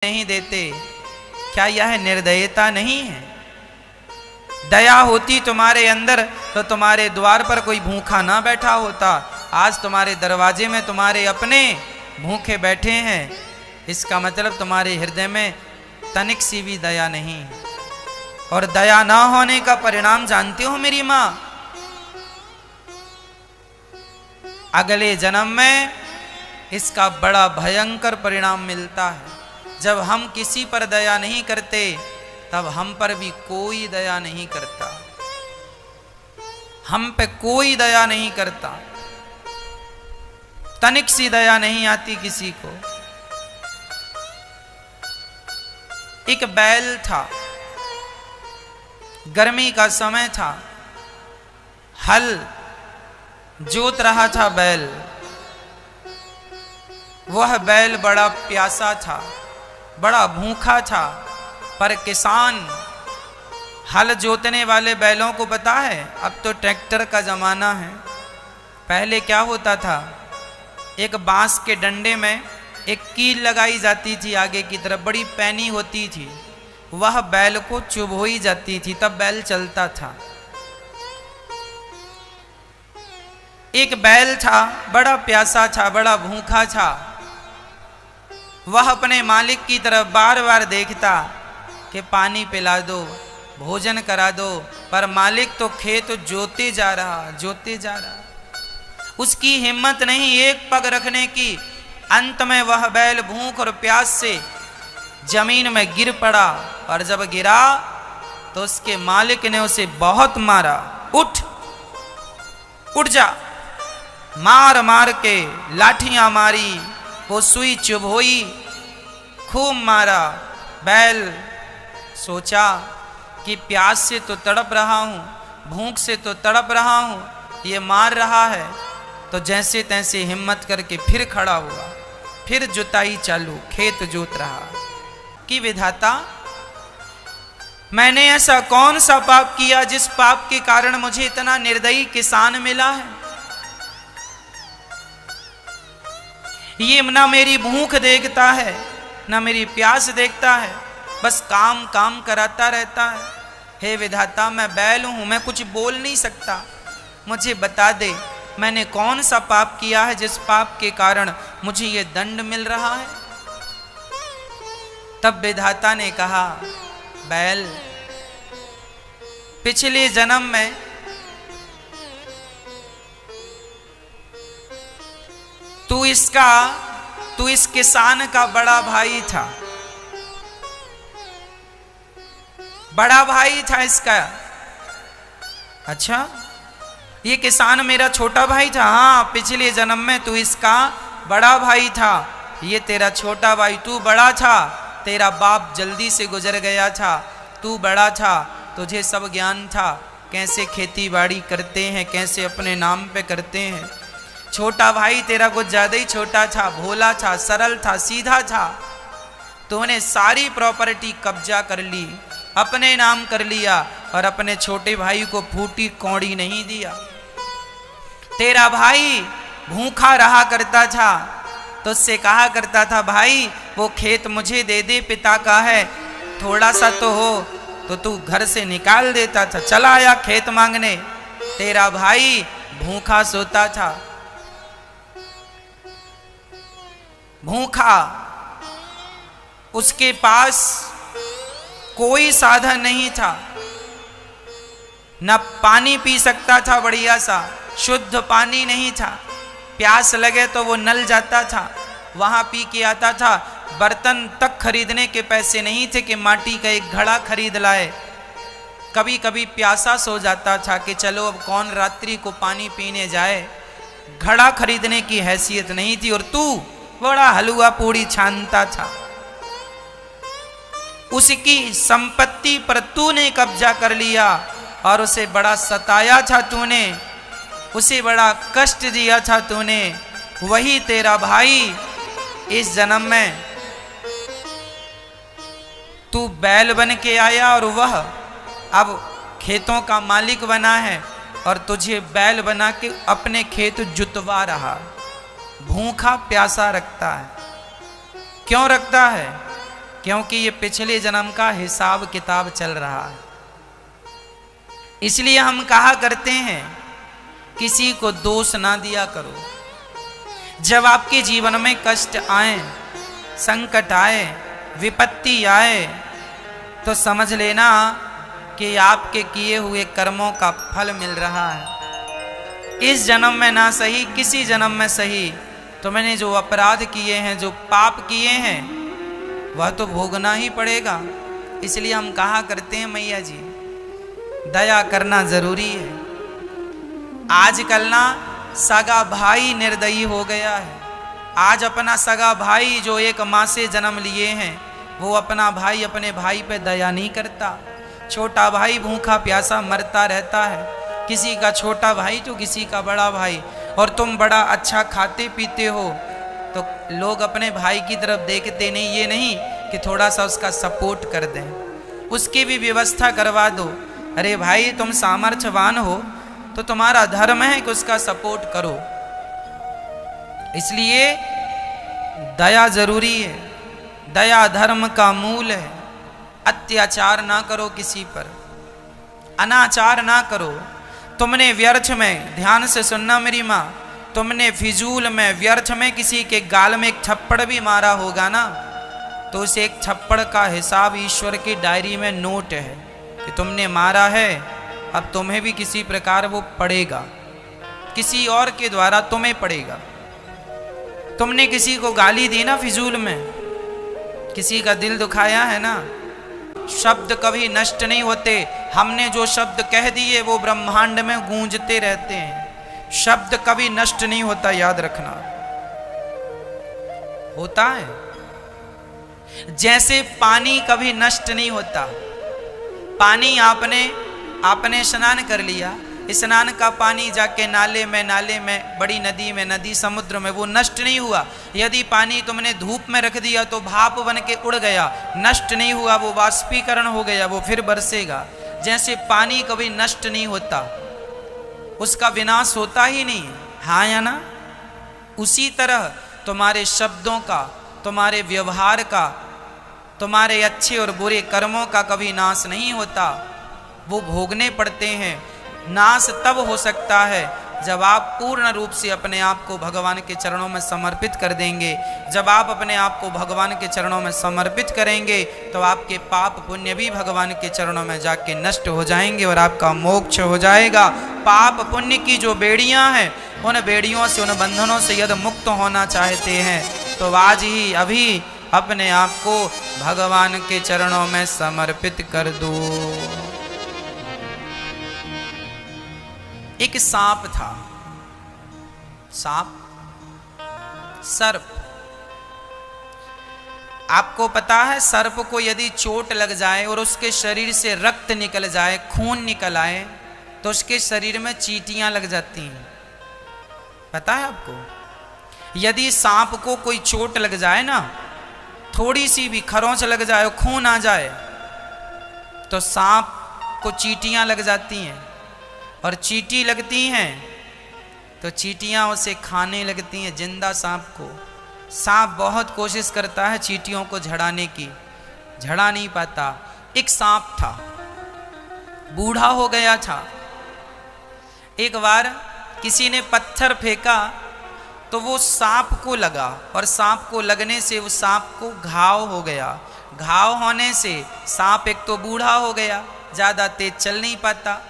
नहीं देते, क्या यह निर्दयता नहीं है? दया होती तुम्हारे अंदर तो तुम्हारे द्वार पर कोई भूखा ना बैठा होता। आज तुम्हारे दरवाजे में तुम्हारे अपने भूखे बैठे हैं, इसका मतलब तुम्हारे हृदय में तनिक सी भी दया नहीं है। और दया ना होने का परिणाम जानते हो मेरी मां? अगले जन्म में इसका बड़ा भयंकर परिणाम मिलता है। जब हम किसी पर दया नहीं करते तब हम पर भी कोई दया नहीं करता, हम पे कोई दया नहीं करता, तनिक सी दया नहीं आती किसी को। एक बैल था, गर्मी का समय था, हल जोत रहा था बैल। वह बैल बड़ा प्यासा था, बड़ा भूखा था, पर किसान हल जोतने वाले बैलों को पता है अब तो ट्रैक्टर का जमाना है। पहले क्या होता था, एक बांस के डंडे में एक कील लगाई जाती थी, आगे की तरफ बड़ी पैनी होती थी, वह बैल को चुभोई जाती थी, तब बैल चलता था। एक बैल था, बड़ा प्यासा था, बड़ा भूखा था। वह अपने मालिक की तरफ बार बार देखता कि पानी पिला दो, भोजन करा दो, पर मालिक तो खेत जोते जा रहा। उसकी हिम्मत नहीं एक पग रखने की। अंत में वह बैल भूख और प्यास से जमीन में गिर पड़ा, और जब गिरा तो उसके मालिक ने उसे बहुत मारा। उठ जा, मार मार के लाठियां मारी, वो सुई चुभोई, खूब मारा। बैल सोचा कि प्यास से तो तड़प रहा हूं, भूख से तो तड़प रहा हूं, ये मार रहा है, तो जैसे तैसे हिम्मत करके फिर खड़ा हुआ, फिर जुताई चालू, खेत जोत रहा कि विधाता मैंने ऐसा कौन सा पाप किया जिस पाप के कारण मुझे इतना निर्दयी किसान मिला है? ये ना मेरी भूख देखता है, ना मेरी प्यास देखता है, बस काम काम कराता रहता है। हे विधाता, मैं बैल हूं, मैं कुछ बोल नहीं सकता, मुझे बता दे मैंने कौन सा पाप किया है जिस पाप के कारण मुझे ये दंड मिल रहा है? तब विधाता ने कहा, बैल, पिछले जन्म में तू इस किसान का बड़ा भाई था, बड़ा भाई था इसका। अच्छा, ये किसान मेरा छोटा भाई था? हाँ, पिछले जन्म में तू इसका बड़ा भाई था, ये तेरा छोटा भाई। तू बड़ा था, तेरा बाप जल्दी से गुजर गया था, तू बड़ा था, तुझे सब ज्ञान था, कैसे खेती बाड़ी करते हैं, कैसे अपने नाम पे करते हैं। छोटा भाई तेरा कुछ ज्यादा ही छोटा था, भोला था, सरल था, सीधा था। तूने सारी प्रॉपर्टी कब्जा कर ली, अपने नाम कर लिया, और अपने छोटे भाई को फूटी कौड़ी नहीं दिया। तेरा भाई भूखा रहा करता था, तो उससे कहा करता था, भाई वो खेत मुझे दे दे, पिता का है, थोड़ा सा तो हो, तो तू घर से निकाल देता था, चला आया खेत मांगने। तेरा भाई भूखा सोता था, भूखा, उसके पास कोई साधन नहीं था, न पानी पी सकता था बढ़िया सा, शुद्ध पानी नहीं था, प्यास लगे तो वो नल जाता था, वहां पी के आता था। बर्तन तक खरीदने के पैसे नहीं थे कि माटी का एक घड़ा खरीद लाए। कभी कभी प्यासा सो जाता था कि चलो अब कौन रात्रि को पानी पीने जाए, घड़ा खरीदने की हैसियत नहीं थी। और तू बड़ा हलवा पूड़ी छानता था, उसकी संपत्ति पर तूने कब्जा कर लिया, और उसे बड़ा सताया था तूने, उसे बड़ा कष्ट दिया था तूने। वही तेरा भाई इस जन्म में तू बैल बन के आया, और वह अब खेतों का मालिक बना है, और तुझे बैल बना के अपने खेत जुतवा रहा। भूखा प्यासा रखता है। क्यों रखता है? क्योंकि ये पिछले जन्म का हिसाब किताब चल रहा है। इसलिए हम कहा करते हैं किसी को दोष ना दिया करो। जब आपके जीवन में कष्ट आए, संकट आए, विपत्ति आए, तो समझ लेना कि आपके किए हुए कर्मों का फल मिल रहा है। इस जन्म में ना सही, किसी जन्म में सही, तो मैंने जो अपराध किए हैं, जो पाप किए हैं, वह तो भोगना ही पड़ेगा। इसलिए हम कहा करते हैं मैया जी दया करना जरूरी है। आजकल ना सगा भाई निर्दयी हो गया है। आज अपना सगा भाई जो एक माँ से जन्म लिए हैं, वो अपना भाई अपने भाई पे दया नहीं करता। छोटा भाई भूखा प्यासा मरता रहता है, किसी का छोटा भाई तो किसी का बड़ा भाई। और तुम बड़ा अच्छा खाते पीते हो तो लोग अपने भाई की तरफ देखते नहीं, ये नहीं कि थोड़ा सा उसका सपोर्ट कर दें, उसकी भी व्यवस्था करवा दो। अरे भाई तुम सामर्थ्यवान हो तो तुम्हारा धर्म है कि उसका सपोर्ट करो। इसलिए दया जरूरी है, दया धर्म का मूल है। अत्याचार ना करो किसी पर, अनाचार ना करो। तुमने व्यर्थ में, ध्यान से सुनना मेरी माँ, तुमने फिजूल में व्यर्थ में किसी के गाल में एक थप्पड़ भी मारा होगा ना, तो उस एक थप्पड़ का हिसाब ईश्वर की डायरी में नोट है कि तुमने मारा है। अब तुम्हें भी किसी प्रकार वो पड़ेगा, किसी और के द्वारा तुम्हें पड़ेगा। तुमने किसी को गाली दी ना फिजूल में, किसी का दिल दुखाया है ना। शब्द कभी नष्ट नहीं होते। हमने जो शब्द कह दिए वो ब्रह्मांड में गूंजते रहते हैं। शब्द कभी नष्ट नहीं होता, याद रखना। होता है जैसे पानी कभी नष्ट नहीं होता। पानी आपने स्नान कर लिया, स्नान का पानी जाके नाले में, बड़ी नदी में, नदी समुद्र में, वो नष्ट नहीं हुआ। यदि पानी तुमने धूप में रख दिया तो भाप बन के उड़ गया, नष्ट नहीं हुआ, वो वाष्पीकरण हो गया, वो फिर बरसेगा। जैसे पानी कभी नष्ट नहीं होता, उसका विनाश होता ही नहीं, हाँ या ना। उसी तरह तुम्हारे शब्दों का, तुम्हारे व्यवहार का, तुम्हारे अच्छे और बुरे कर्मों का कभी नाश नहीं होता, वो भोगने पड़ते हैं। नाश तब हो सकता है जब आप पूर्ण रूप से अपने आप को भगवान के चरणों में समर्पित कर देंगे। जब आप अपने आप को भगवान के चरणों में समर्पित करेंगे तो आपके पाप पुण्य भी भगवान के चरणों में जाके नष्ट हो जाएंगे और आपका मोक्ष हो जाएगा। पाप पुण्य की जो बेड़ियां हैं, उन बेड़ियों से, उन बंधनों से यदि मुक्त होना चाहते हैं तो आज ही अभी अपने आप को भगवान के चरणों में समर्पित कर दो। एक सांप था, सांप, सर्प। आपको पता है सर्प को यदि चोट लग जाए और उसके शरीर से रक्त निकल जाए, खून निकल आए, तो उसके शरीर में चींटियां लग जाती हैं। पता है आपको? यदि सांप को कोई चोट लग जाए ना, थोड़ी सी भी खरोंच लग जाए, खून आ जाए, तो सांप को चींटियां लग जाती हैं। और चींटी लगती हैं तो चींटियां उसे खाने लगती हैं, जिंदा सांप को। सांप बहुत कोशिश करता है चींटियों को झड़ाने की, झड़ा नहीं पाता। एक सांप था, बूढ़ा हो गया था। एक बार किसी ने पत्थर फेंका तो वो सांप को लगा, और सांप को लगने से वो सांप को घाव हो गया। घाव होने से सांप एक तो बूढ़ा हो गया, ज़्यादा तेज चल नहीं पाता,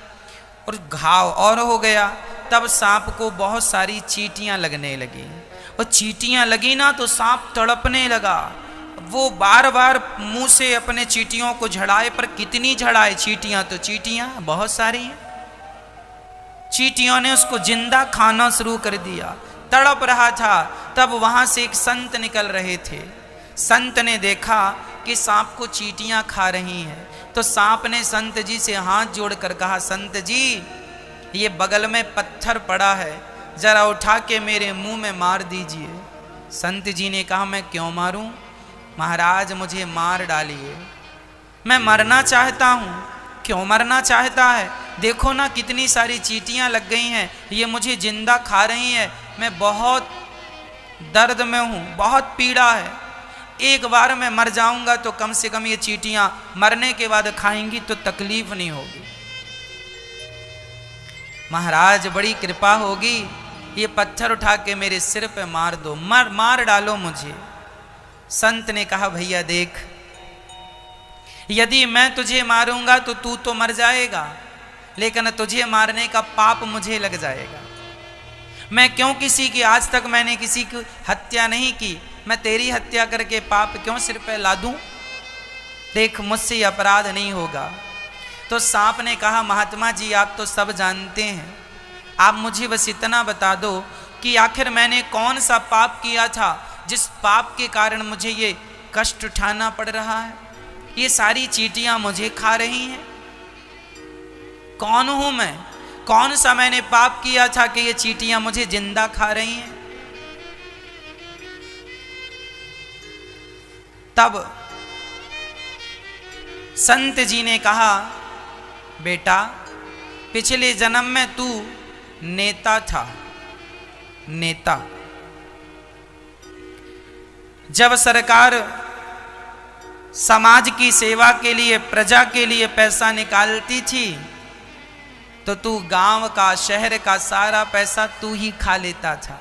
और घाव और हो गया। तब सांप को बहुत सारी चींटियां लगने लगी, और चींटियां लगी ना तो सांप तड़पने लगा। वो बार बार मुंह से अपने चींटियों को झड़ाए, पर कितनी झड़ाए? चींटियां तो चींटियां बहुत सारी हैं। चींटियों ने उसको जिंदा खाना शुरू कर दिया, तड़प रहा था। तब वहां से एक संत निकल रहे थे। संत ने देखा कि सांप को चींटियां खा रही हैं, तो सांप ने संत जी से हाथ जोड़कर कहा, संत जी ये बगल में पत्थर पड़ा है, जरा उठा के मेरे मुंह में मार दीजिए। संत जी ने कहा, मैं क्यों मारूं महाराज, मुझे मार डालिए, मैं मरना चाहता हूं। क्यों मरना चाहता है? देखो ना कितनी सारी चींटियां लग गई हैं, ये मुझे जिंदा खा रही हैं, मैं बहुत दर्द में हूं, बहुत पीड़ा है। एक बार मैं मर जाऊंगा तो कम से कम ये चींटियां मरने के बाद खाएंगी तो तकलीफ नहीं होगी। महाराज बड़ी कृपा होगी, ये पत्थर उठा के मेरे सिर पे मार दो, मार डालो मुझे। संत ने कहा भैया देख, यदि मैं तुझे मारूंगा तो तू तो मर जाएगा, लेकिन तुझे मारने का पाप मुझे लग जाएगा। मैं क्यों किसी की, आज तक मैंने किसी की हत्या नहीं की, मैं तेरी हत्या करके पाप क्यों सिर पे ला दूं? देख मुझसे अपराध नहीं होगा। तो सांप ने कहा महात्मा जी आप तो सब जानते हैं, आप मुझे बस इतना बता दो कि आखिर मैंने कौन सा पाप किया था जिस पाप के कारण मुझे ये कष्ट उठाना पड़ रहा है, ये सारी चींटियां मुझे खा रही हैं। कौन हूं मैं, कौन सा मैंने पाप किया था कि ये चींटियां मुझे जिंदा खा रही हैं? तब संत जी ने कहा बेटा पिछले जन्म में तू नेता था, नेता। जब सरकार समाज की सेवा के लिए, प्रजा के लिए पैसा निकालती थी तो तू गांव का, शहर का सारा पैसा तू ही खा लेता था।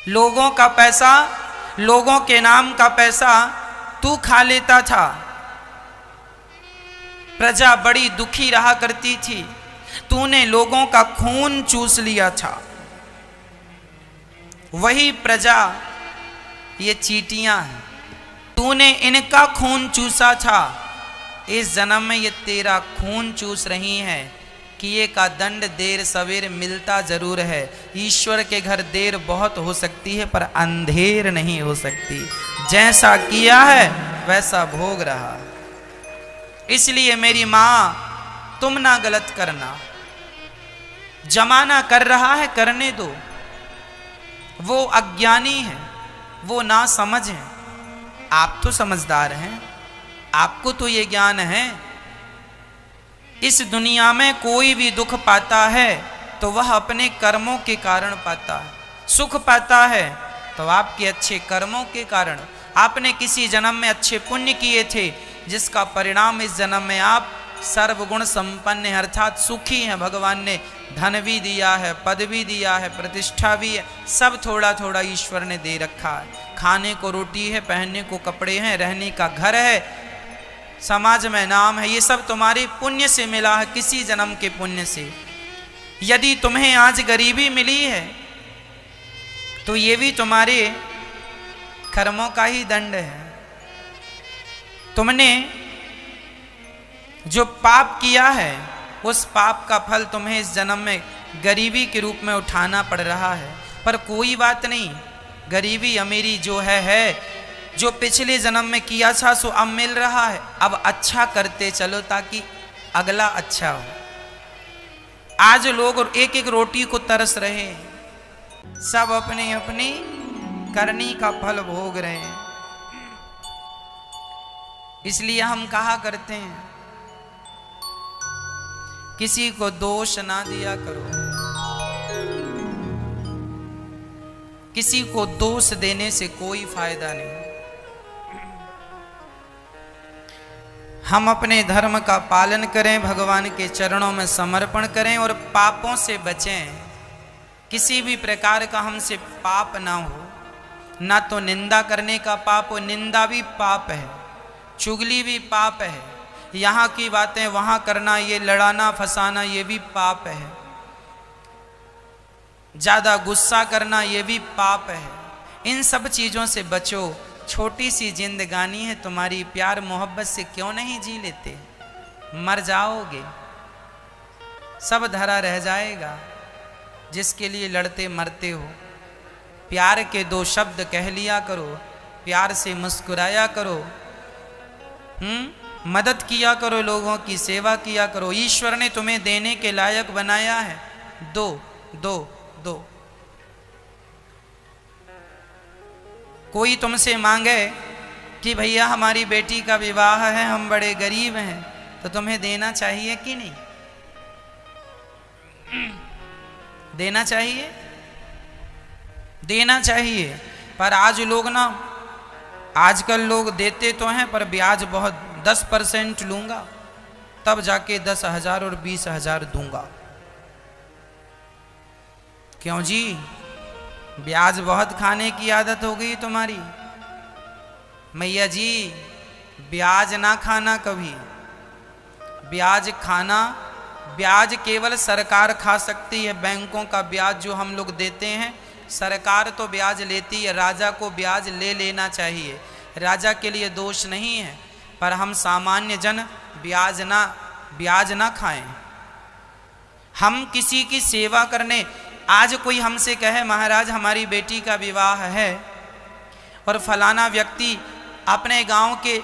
लोगों का पैसा, लोगों के नाम का पैसा तू खा लेता था। प्रजा बड़ी दुखी रहा करती थी, तूने लोगों का खून चूस लिया था। वही प्रजा ये चींटियां हैं, तूने इनका खून चूसा था। इस जन्म में ये तेरा खून चूस रही हैं। किए का दंड देर सवेर मिलता जरूर है। ईश्वर के घर देर बहुत हो सकती है पर अंधेर नहीं हो सकती। जैसा किया है वैसा भोग रहा। इसलिए मेरी मां तुम ना गलत करना, जमाना कर रहा है करने दो। वो अज्ञानी है, वो ना समझ है, आप तो समझदार हैं, आपको तो ये ज्ञान है। इस दुनिया में कोई भी दुख पाता है तो वह अपने कर्मों के कारण पाता है। सुख पाता है तो आपके अच्छे कर्मों के कारण। आपने किसी जन्म में अच्छे पुण्य किए थे जिसका परिणाम इस जन्म में आप सर्वगुण संपन्न है, अर्थात सुखी हैं। भगवान ने धन भी दिया है, पद भी दिया है, प्रतिष्ठा भी है, सब थोड़ा थोड़ा ईश्वर ने दे रखा है। खाने को रोटी है, पहनने को कपड़े हैं, रहने का घर है, समाज में नाम है, ये सब तुम्हारे पुण्य से मिला है, किसी जन्म के पुण्य से। यदि तुम्हें आज गरीबी मिली है तो ये भी तुम्हारे कर्मों का ही दंड है। तुमने जो पाप किया है उस पाप का फल तुम्हें इस जन्म में गरीबी के रूप में उठाना पड़ रहा है। पर कोई बात नहीं, गरीबी अमीरी जो है जो पिछले जन्म में किया था सो अब मिल रहा है। अब अच्छा करते चलो ताकि अगला अच्छा हो। आज लोग एक एक रोटी को तरस रहे हैं, सब अपनी अपनी करनी का फल भोग रहे हैं। इसलिए हम कहा करते हैं किसी को दोष ना दिया करो, किसी को दोष देने से कोई फायदा नहीं। हम अपने धर्म का पालन करें, भगवान के चरणों में समर्पण करें और पापों से बचें। किसी भी प्रकार का हमसे पाप ना हो, ना तो निंदा करने का पाप हो, निंदा भी पाप है, चुगली भी पाप है, यहाँ की बातें वहाँ करना, ये लड़ाना फंसाना ये भी पाप है, ज़्यादा गुस्सा करना ये भी पाप है। इन सब चीज़ों से बचो। छोटी सी जिंदगानी है तुम्हारी, प्यार मोहब्बत से क्यों नहीं जी लेते? मर जाओगे, सब धरा रह जाएगा। जिसके लिए लड़ते मरते हो, प्यार के दो शब्द कह लिया करो, प्यार से मुस्कुराया करो, मदद किया करो, लोगों की सेवा किया करो। ईश्वर ने तुम्हें देने के लायक बनाया है, दो दो दो। कोई तुमसे मांगे कि भैया हमारी बेटी का विवाह है, हम बड़े गरीब हैं, तो तुम्हें देना चाहिए कि नहीं? देना चाहिए, देना चाहिए। पर आज लोग ना आजकल लोग देते तो हैं पर ब्याज बहुत, 10% लूंगा तब जाके 10,000 और 20,000 दूंगा। क्यों जी? ब्याज बहुत खाने की आदत हो गई तुम्हारी। मैया जी ब्याज ना खाना कभी। ब्याज खाना, ब्याज केवल सरकार खा सकती है। बैंकों का ब्याज जो हम लोग देते हैं, सरकार तो ब्याज लेती है, राजा को ब्याज ले लेना चाहिए, राजा के लिए दोष नहीं है। पर हम सामान्य जन ब्याज ना खाएं। हम किसी की सेवा करने, आज कोई हमसे कहे महाराज हमारी बेटी का विवाह है और फलाना व्यक्ति अपने गांव के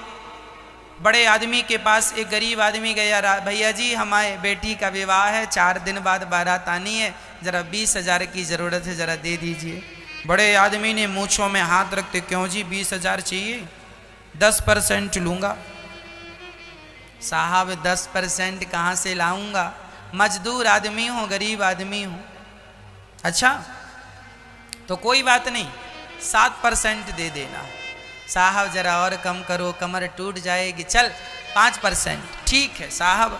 बड़े आदमी के पास एक गरीब आदमी गया, भैया जी हमारे बेटी का विवाह है, 4 दिन बाद बारात आनी है, जरा 20,000 की ज़रूरत है, जरा दे दीजिए। बड़े आदमी ने मूँछों में हाथ रखते, क्यों जी 20,000 चाहिए? 10% लूँगा। साहब 10% कहाँ से लाऊंगा? मजदूर आदमी हूँ, गरीब आदमी हूँ। अच्छा तो कोई बात नहीं, 7% दे देना। साहब जरा और कम करो, कमर टूट जाएगी। चल 5%। ठीक है साहब,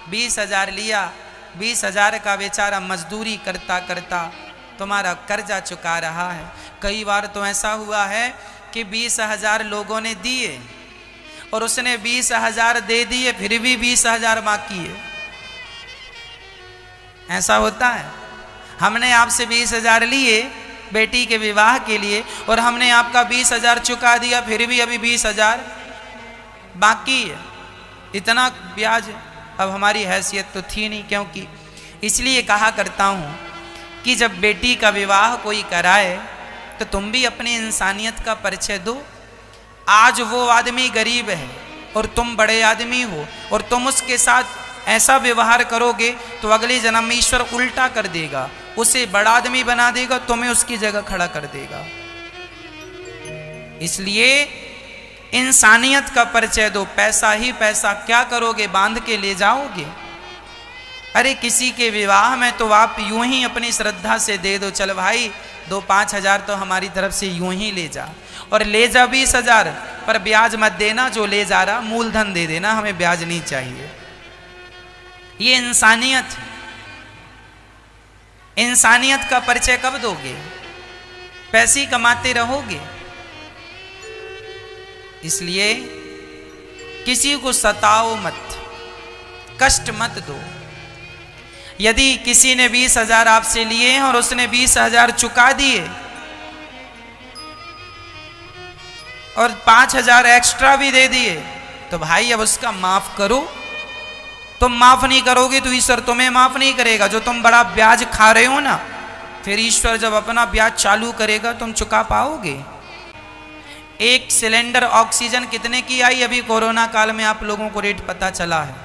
20,000 लिया। 20,000 का बेचारा मजदूरी करता करता तुम्हारा कर्जा चुका रहा है। कई बार तो ऐसा हुआ है कि 20,000 लोगों ने दिए और उसने 20,000 दे दिए, फिर भी 20,000 बाकी है। ऐसा होता है। हमने आपसे 20,000 लिए बेटी के विवाह के लिए और हमने आपका 20,000 चुका दिया, फिर भी अभी 20,000 बाकी है। इतना ब्याज, अब हमारी हैसियत तो थी नहीं। क्योंकि इसलिए कहा करता हूँ कि जब बेटी का विवाह कोई कराए तो तुम भी अपनी इंसानियत का परिचय दो। आज वो आदमी गरीब है और तुम बड़े आदमी हो और तुम उसके साथ ऐसा व्यवहार करोगे तो अगले जन्म में ईश्वर उल्टा कर देगा, उसे बड़ा आदमी बना देगा, तुम्हें उसकी जगह खड़ा कर देगा। इसलिए इंसानियत का परिचय दो। पैसा ही पैसा क्या करोगे? बांध के ले जाओगे? अरे किसी के विवाह में तो आप यूं ही अपनी श्रद्धा से दे दो, चल भाई 2-5 हजार तो हमारी तरफ से यूं ही ले जा, और ले जा 20,000 पर ब्याज मत देना। जो ले जा रहा मूलधन दे देना, हमें ब्याज नहीं चाहिए। ये इंसानियत। इंसानियत का परिचय कब दोगे? पैसे कमाते रहोगे। इसलिए किसी को सताओ मत, कष्ट मत दो। यदि किसी ने 20,000 आपसे लिए हैं और उसने 20,000 चुका दिए और 5,000 एक्स्ट्रा भी दे दिए, तो भाई अब उसका माफ करो। तुम माफ नहीं करोगे तो ईश्वर तुम्हें माफ नहीं करेगा। जो तुम बड़ा ब्याज खा रहे हो ना, फिर ईश्वर जब अपना ब्याज चालू करेगा तुम चुका पाओगे। एक सिलेंडर ऑक्सीजन कितने की आई? अभी कोरोना काल में आप लोगों को रेट पता चला है।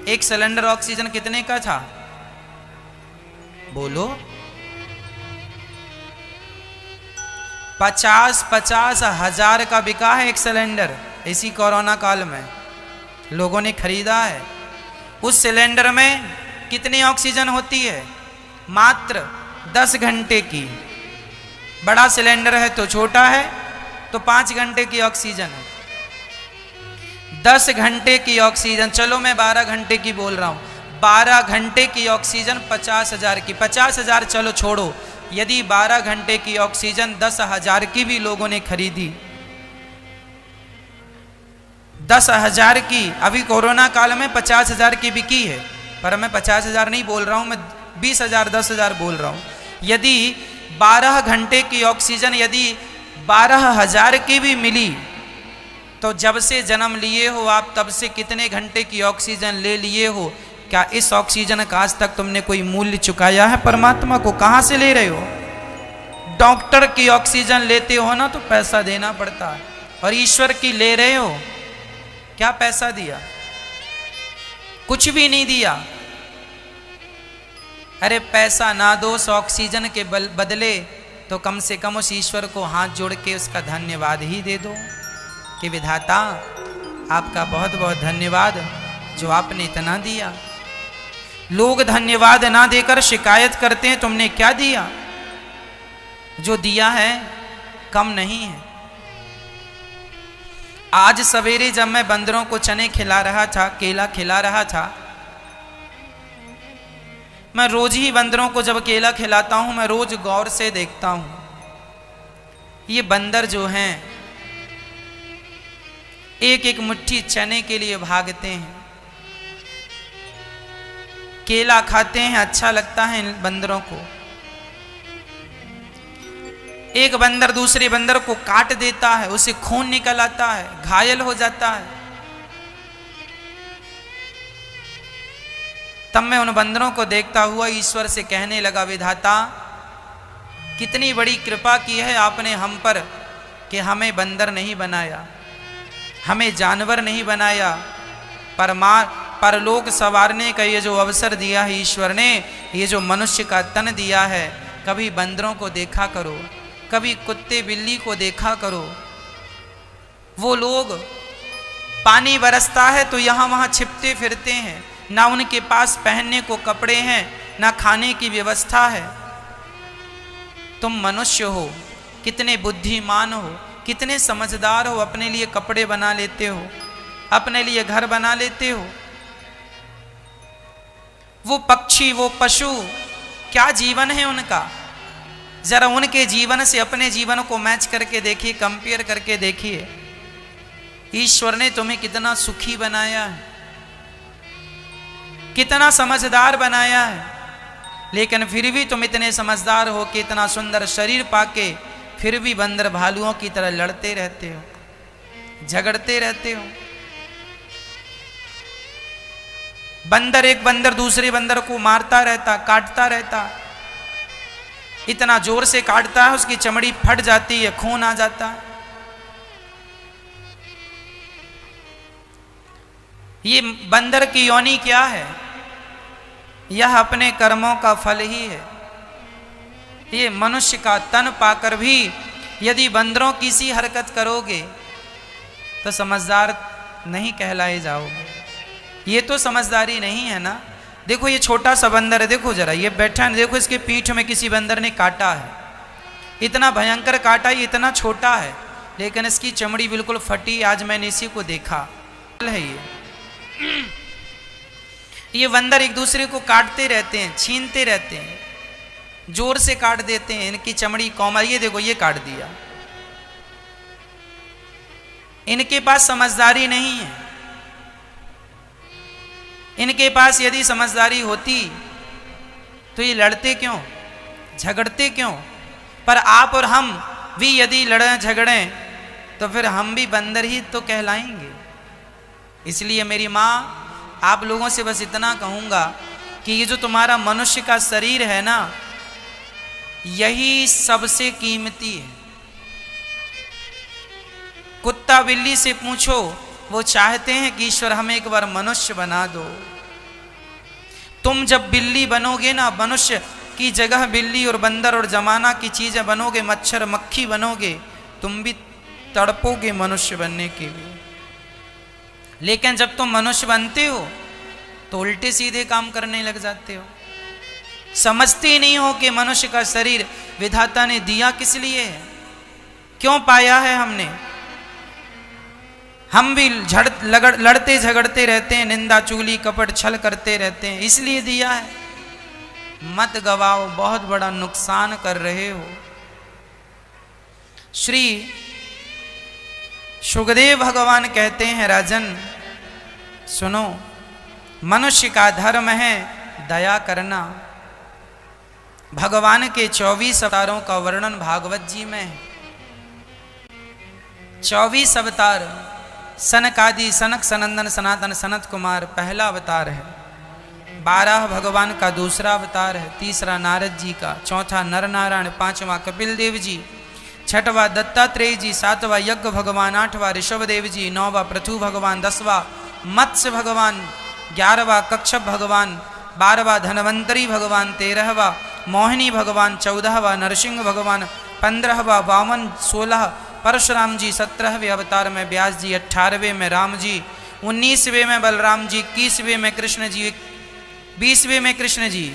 एक सिलेंडर ऑक्सीजन कितने का था? बोलो। 50 हजार का बिका है एक सिलेंडर। इसी कोरोना काल में लोगों ने खरीदा है। उस सिलेंडर में कितनी ऑक्सीजन होती है? मात्र 10 घंटे की। बड़ा सिलेंडर है तो छोटा है तो 5 घंटे की ऑक्सीजन है। 10 घंटे की ऑक्सीजन, चलो मैं 12 घंटे की बोल रहा हूं। 12 घंटे की ऑक्सीजन 50,000 की। 50,000 चलो छोड़ो, यदि 12 घंटे की ऑक्सीजन 10,000 की भी लोगों ने खरीदी, 10,000 की, अभी कोरोना काल में 50,000 की बिकी है, पर मैं 50,000 नहीं बोल रहा हूं, मैं 20,000 10,000 बोल रहा हूं। यदि 12 घंटे की ऑक्सीजन यदि 12,000 की भी मिली, तो जब से जन्म लिए हो आप तब से कितने घंटे की ऑक्सीजन ले लिए हो? क्या इस ऑक्सीजन का आज तक तुमने कोई मूल्य चुकाया है परमात्मा को? कहां से ले रहे हो? डॉक्टर की ऑक्सीजन लेते हो ना तो पैसा देना पड़ता है, और ईश्वर की ले रहे हो, क्या पैसा दिया? कुछ भी नहीं दिया। अरे पैसा ना दो, उस ऑक्सीजन के बदले तो कम से कम उस ईश्वर को हाथ जोड़ के उसका धन्यवाद ही दे दो कि विधाता आपका बहुत बहुत धन्यवाद जो आपने इतना दिया। लोग धन्यवाद ना देकर शिकायत करते हैं तुमने क्या दिया? जो दिया है कम नहीं है। आज सवेरे जब मैं बंदरों को चने खिला रहा था, केला खिला रहा था, मैं रोज ही बंदरों को जब केला खिलाता हूं, मैं रोज गौर से देखता हूं, ये बंदर जो हैं एक एक मुट्ठी चने के लिए भागते हैं, केला खाते हैं, अच्छा लगता है इन बंदरों को। एक बंदर दूसरे बंदर को काट देता है, उसे खून निकल आता है, घायल हो जाता है। तब मैं उन बंदरों को देखता हुआ ईश्वर से कहने लगा, विधाता कितनी बड़ी कृपा की है आपने हम पर कि हमें बंदर नहीं बनाया, हमें जानवर नहीं बनाया, परलोक सवारने का ये जो अवसर दिया है ईश्वर ने, ये जो मनुष्य का तन दिया है, कभी बंदरों को देखा करो, कभी कुत्ते बिल्ली को देखा करो। वो लोग पानी बरसता है तो यहाँ वहाँ छिपते फिरते हैं, ना उनके पास पहनने को कपड़े हैं, ना खाने की व्यवस्था है। तुम मनुष्य हो, कितने बुद्धिमान हो, कितने समझदार हो, अपने लिए कपड़े बना लेते हो, अपने लिए घर बना लेते हो। वो पक्षी, वो पशु, क्या जीवन है उनका, जरा उनके जीवन से अपने जीवन को मैच करके देखिए, कंपेयर करके देखिए। ईश्वर ने तुम्हें कितना सुखी बनाया है, कितना समझदार बनाया है, लेकिन फिर भी तुम इतने समझदार हो कि इतना सुंदर शरीर पाके फिर भी बंदर भालुओं की तरह लड़ते रहते हो, झगड़ते रहते हो। बंदर एक बंदर दूसरे बंदर को मारता रहता, काटता रहता, इतना जोर से काटता है उसकी चमड़ी फट जाती है, खून आ जाता है। ये बंदर की योनि क्या है? यह अपने कर्मों का फल ही है। ये मनुष्य का तन पाकर भी यदि बंदरों की सी हरकत करोगे तो समझदार नहीं कहलाए जाओगे। ये तो समझदारी नहीं है ना। देखो ये छोटा सा बंदर है, देखो जरा ये बैठा है, देखो इसके पीठ में किसी बंदर ने काटा है, इतना भयंकर काटा, ये इतना छोटा है लेकिन इसकी चमड़ी बिल्कुल फटी। आज मैंने इसी को देखा है। ये बंदर एक दूसरे को काटते रहते हैं, छीनते रहते हैं, जोर से काट देते हैं, इनकी चमड़ी कोमल, ये देखो ये काट दिया। इनके पास समझदारी नहीं है। इनके पास यदि समझदारी होती तो ये लड़ते क्यों, झगड़ते क्यों? पर आप और हम भी यदि लड़ें झगड़ें तो फिर हम भी बंदर ही तो कहलाएंगे। इसलिए मेरी माँ, आप लोगों से बस इतना कहूँगा कि ये जो तुम्हारा मनुष्य का शरीर है ना, यही सबसे कीमती है। कुत्ता बिल्ली से पूछो, वो चाहते हैं कि ईश्वर हमें एक बार मनुष्य बना दो। तुम जब बिल्ली बनोगे ना, मनुष्य की जगह बिल्ली और बंदर और जमाना की चीजें बनोगे, मच्छर मक्खी बनोगे, तुम भी तड़पोगे मनुष्य बनने के लिए। लेकिन जब तुम मनुष्य बनते हो तो उल्टे सीधे काम करने लग जाते हो। समझते नहीं हो कि मनुष्य का शरीर विधाता ने दिया किस लिए है, क्यों पाया है हमने। हम भी लड़ते झगड़ते रहते हैं, निंदा चुगली कपट छल करते रहते हैं, इसलिए दिया है। मत गवाओ, बहुत बड़ा नुकसान कर रहे हो। श्री सुखदेव भगवान कहते हैं, राजन सुनो, मनुष्य का धर्म है दया करना। भगवान के 24 अवतारों का वर्णन भागवत जी में है। 24 अवतार, सनकादि, सनक सनंदन सनातन सनत कुमार पहला अवतार है, 12 भगवान का दूसरा अवतार है, तीसरा नारद जी का, चौथा नर नारायण, पांचवा कपिल देव जी, छठवा दत्तात्रेय जी, सातवां यज्ञ भगवान, आठवां ऋषभ देव जी, नौवां पृथु भगवान, 10वां मत्स्य भगवान, 11वां कच्छप भगवान, 12वां धनवंतरी भगवान, 13वां मोहिनी भगवान, 14वां नरसिंह भगवान, 15वां वामन, 16 परशुराम जी, 17वें अवतार में व्यास जी, 18वें में राम जी, 19वें में बलराम जी, 21वें में कृष्ण जी, 20वें में कृष्ण जी,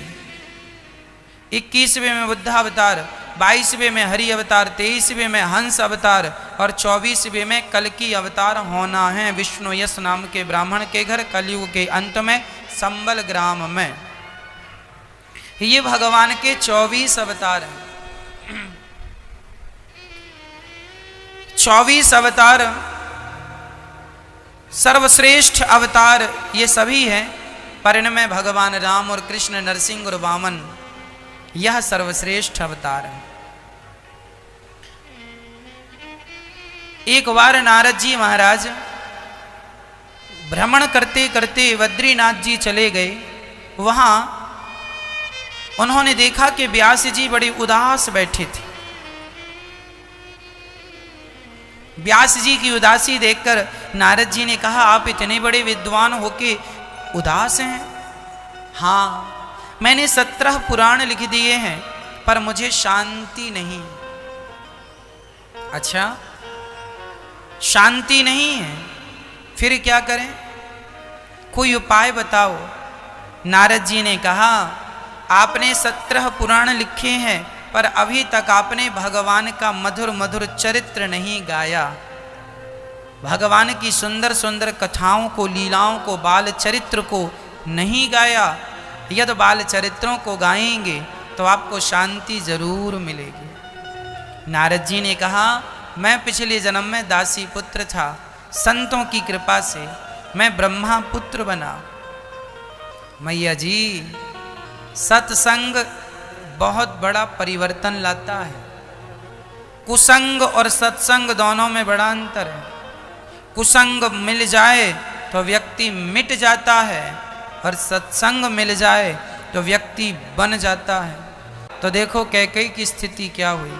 21वें में बुद्धावतार, 22वें में हरि अवतार, 23वें में हंस अवतार और 24वें में कल्कि अवतार होना है विष्णु यश नाम के ब्राह्मण के घर कलयुग के अंत में संबल ग्राम में। ये भगवान के 24 अवतार हैं। 24 अवतार सर्वश्रेष्ठ अवतार ये सभी हैं, पर इनमें भगवान राम और कृष्ण, नरसिंह और वामन यह सर्वश्रेष्ठ अवतार है। एक बार नारद जी महाराज भ्रमण करते करते बद्रीनाथ जी चले गए। वहां उन्होंने देखा कि व्यास जी बड़े उदास बैठे थे। व्यास जी की उदासी देखकर नारद जी ने कहा, आप इतने बड़े विद्वान होके उदास हैं? हाँ, मैंने 17 पुराण लिख दिए हैं पर मुझे शांति नहीं। अच्छा, शांति नहीं है, फिर क्या करें? कोई उपाय बताओ। नारद जी ने कहा, आपने 17 पुराण लिखे हैं पर अभी तक आपने भगवान का मधुर मधुर चरित्र नहीं गाया। भगवान की सुंदर सुंदर कथाओं को, लीलाओं को, बाल चरित्र को नहीं गाया। यदि बाल चरित्रों को गाएंगे तो आपको शांति जरूर मिलेगी। नारद जी ने कहा, मैं पिछले जन्म में दासी पुत्र था, संतों की कृपा से मैं ब्रह्मा पुत्र बना। मैया जी, सत्संग बहुत बड़ा परिवर्तन लाता है। कुसंग और सत्संग दोनों में बड़ा अंतर है। कुसंग मिल जाए तो व्यक्ति मिट जाता है और सत्संग मिल जाए तो व्यक्ति बन जाता है। तो देखो कैकेयी की स्थिति क्या हुई।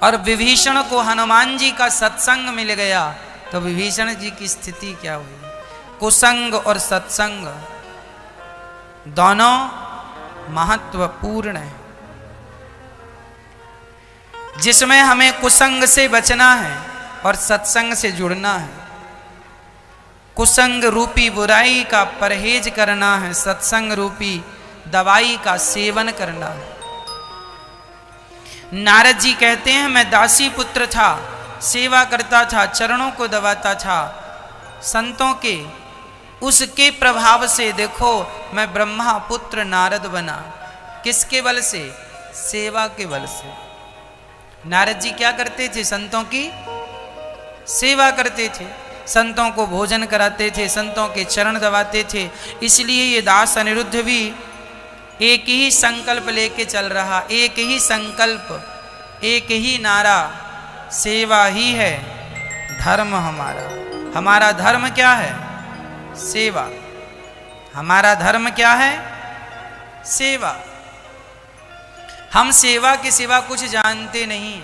और विभीषण को हनुमान जी का सत्संग मिल गया तो विभीषण जी की स्थिति क्या हुई। कुसंग और सत्संग दोनों महत्वपूर्ण है। जिसमें हमें कुसंग से बचना है और सत्संग से जुड़ना है। कुसंग रूपी बुराई का परहेज करना है, सत्संग रूपी दवाई का सेवन करना है। नारद जी कहते हैं, मैं दासी पुत्र था, सेवा करता था, चरणों को दबाता था संतों के। उसके प्रभाव से देखो मैं ब्रह्मा पुत्र नारद बना। किसके बल से? सेवा के बल से। नारद जी क्या करते थे? संतों की सेवा करते थे, संतों को भोजन कराते थे, संतों के चरण दबाते थे। इसलिए ये दास अनिरुद्ध भी एक ही संकल्प लेके चल रहा, एक ही संकल्प, एक ही नारा, सेवा ही है धर्म हमारा। हमारा धर्म क्या है? सेवा। हमारा धर्म क्या है? सेवा। हम सेवा के सिवा कुछ जानते नहीं।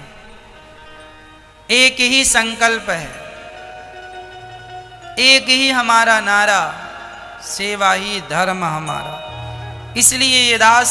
एक ही संकल्प है, एक ही हमारा नारा, सेवा ही धर्म हमारा। इसलिए ये दास